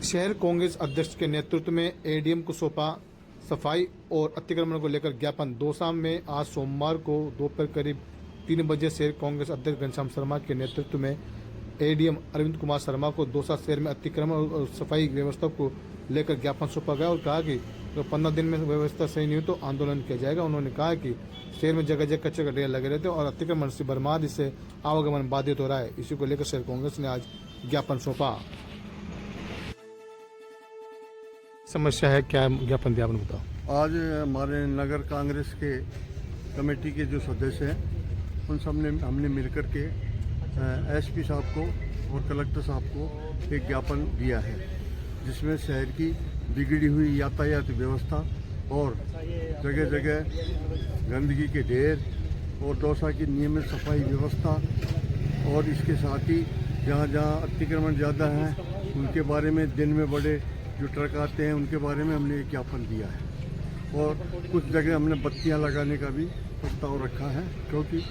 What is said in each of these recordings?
शहर कांग्रेस अध्यक्ष के नेतृत्व में एडीएम को सौंपा सफाई और अतिक्रमण को लेकर ज्ञापन। दौसा में आज सोमवार को दोपहर करीब 3 बजे शहर कांग्रेस अध्यक्ष घनश्याम शर्मा के नेतृत्व में एडीएम अरविंद कुमार शर्मा को दौसा शहर में अतिक्रमण और सफाई व्यवस्था को लेकर ज्ञापन सौंपा गया और कहा कि 15 दिन में व्यवस्था सही नहीं हुई तो आंदोलन किया जाएगा। उन्होंने कहा कि शहर में जगह जगह कचरे का ढेर लगे रहते और अतिक्रमण से बर्बाद इससे आवागमन बाधित हो रहा है। इसी को लेकर शहर कांग्रेस ने आज ज्ञापन सौंपा। समस्या है क्या? ज्ञापन दिया आपने, बताओ। आज हमारे नगर कांग्रेस के कमेटी के जो सदस्य हैं उन सब ने हमने मिलकर के एसपी साहब को और कलेक्टर साहब को एक ज्ञापन दिया है, जिसमें शहर की बिगड़ी हुई यातायात व्यवस्था और जगह जगह गंदगी के ढेर और दौसा की नियमित सफाई व्यवस्था और इसके साथ ही जहाँ जहाँ अतिक्रमण ज़्यादा है उनके बारे में, दिन में बड़े जो ट्रक आते हैं उनके बारे में हमने एक ज्ञापन दिया है। और कुछ जगह हमने बत्तियां लगाने का भी प्रस्ताव रखा है, क्योंकि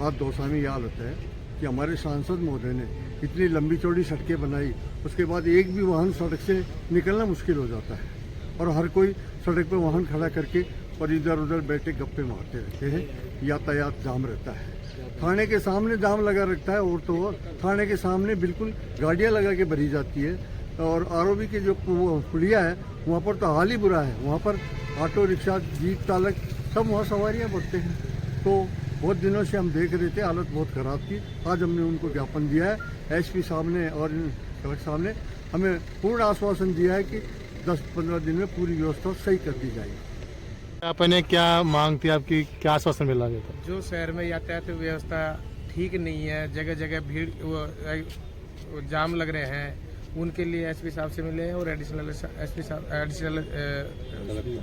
आज दौसा में यह हालत है कि हमारे सांसद महोदय ने इतनी लंबी चौड़ी सड़कें बनाई, उसके बाद एक भी वाहन सड़क से निकलना मुश्किल हो जाता है और हर कोई सड़क पर वाहन खड़ा करके और इधर उधर बैठे गप्पे मारते रहते हैं, यातायात जाम रहता है। थाने के सामने जाम लगा रखता है और तो और थाने के सामने बिल्कुल गाड़ियाँ लगा के भरी जाती है और आरओबी की जो पुलिया है वहाँ पर तो हाल ही बुरा है। वहाँ पर ऑटो रिक्शा जीप चालक सब वहाँ सवारियाँ बढ़ते हैं। तो बहुत दिनों से हम देख रहे थे, हालत बहुत ख़राब थी। आज हमने उनको ज्ञापन दिया है। एसपी साहब ने और कलेक्टर साहब ने हमें पूर्ण आश्वासन दिया है कि 10-15 दिन में पूरी व्यवस्था सही कर दी जाएगी। आपने क्या मांग थी आपकी, क्या आश्वासन मिला गया था? जो शहर में यातायात व्यवस्था ठीक नहीं है, जगह जगह भीड़ जाम लग रहे हैं, उनके लिए एसपी साहब से मिले हैं और एडिशनल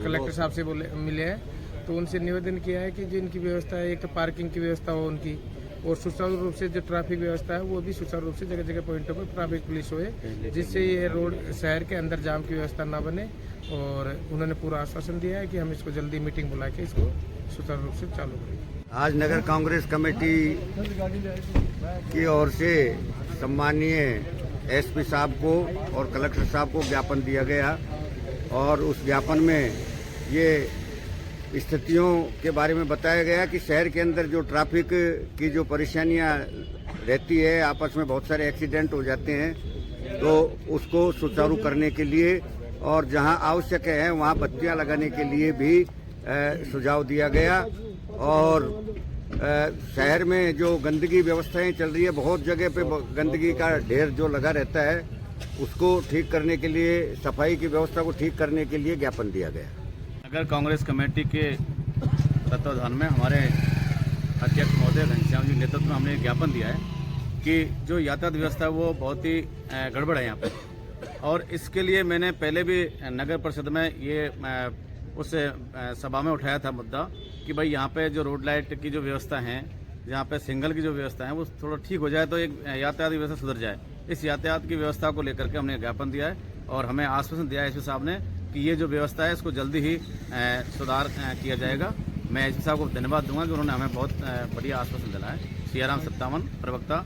कलेक्टर साहब से मिले हैं। तो उनसे निवेदन किया है कि जो इनकी व्यवस्था है, एक तो पार्किंग की व्यवस्था हो उनकी, और सुचारू रूप से जो ट्रैफिक व्यवस्था है वो भी सुचारू रूप से जगह जगह पॉइंटों पर ट्रैफिक पुलिस होए, जिससे ये रोड शहर के अंदर जाम की व्यवस्था ना बने। और उन्होंने पूरा आश्वासन दिया है कि हम इसको जल्दी मीटिंग बुला के इसको सुचारू रूप से चालू करेंगे। आज नगर कांग्रेस कमेटी की ओर से सम्मानीय एसपी साहब को और कलेक्टर साहब को ज्ञापन दिया गया और उस ज्ञापन में ये स्थितियों के बारे में बताया गया कि शहर के अंदर जो ट्रैफिक की जो परेशानियां रहती है, आपस में बहुत सारे एक्सीडेंट हो जाते हैं, तो उसको सुचारू करने के लिए और जहां आवश्यक है वहां बत्तियां लगाने के लिए भी सुझाव दिया गया। और शहर में जो गंदगी व्यवस्थाएं चल रही है, बहुत जगह पे गंदगी का ढेर जो लगा रहता है, उसको ठीक करने के लिए, सफाई की व्यवस्था को ठीक करने के लिए ज्ञापन दिया गया। नगर कांग्रेस कमेटी के तत्वाधान में हमारे अध्यक्ष महोदय घनश्याम जी नेतृत्व में हमने ज्ञापन दिया है कि जो यातायात व्यवस्था है वो बहुत ही गड़बड़ है यहाँ पे। और इसके लिए मैंने पहले भी नगर परिषद में ये उस सभा में उठाया था मुद्दा कि भाई यहाँ पे जो रोड लाइट की जो व्यवस्था है, जहाँ पे सिग्नल की जो व्यवस्था है वो थोड़ा ठीक हो जाए तो एक यातायात की व्यवस्था सुधर जाए। इस यातायात की व्यवस्था को लेकर के हमने ज्ञापन दिया है और हमें आश्वासन दिया है एसपी साहब ने कि ये जो व्यवस्था है इसको जल्दी ही सुधार किया जाएगा। मैं एसपी साहब को धन्यवाद दूंगा कि उन्होंने हमें बहुत बढ़िया आश्वासन दिलाया है। सियाराम सत्तावन, प्रवक्ता।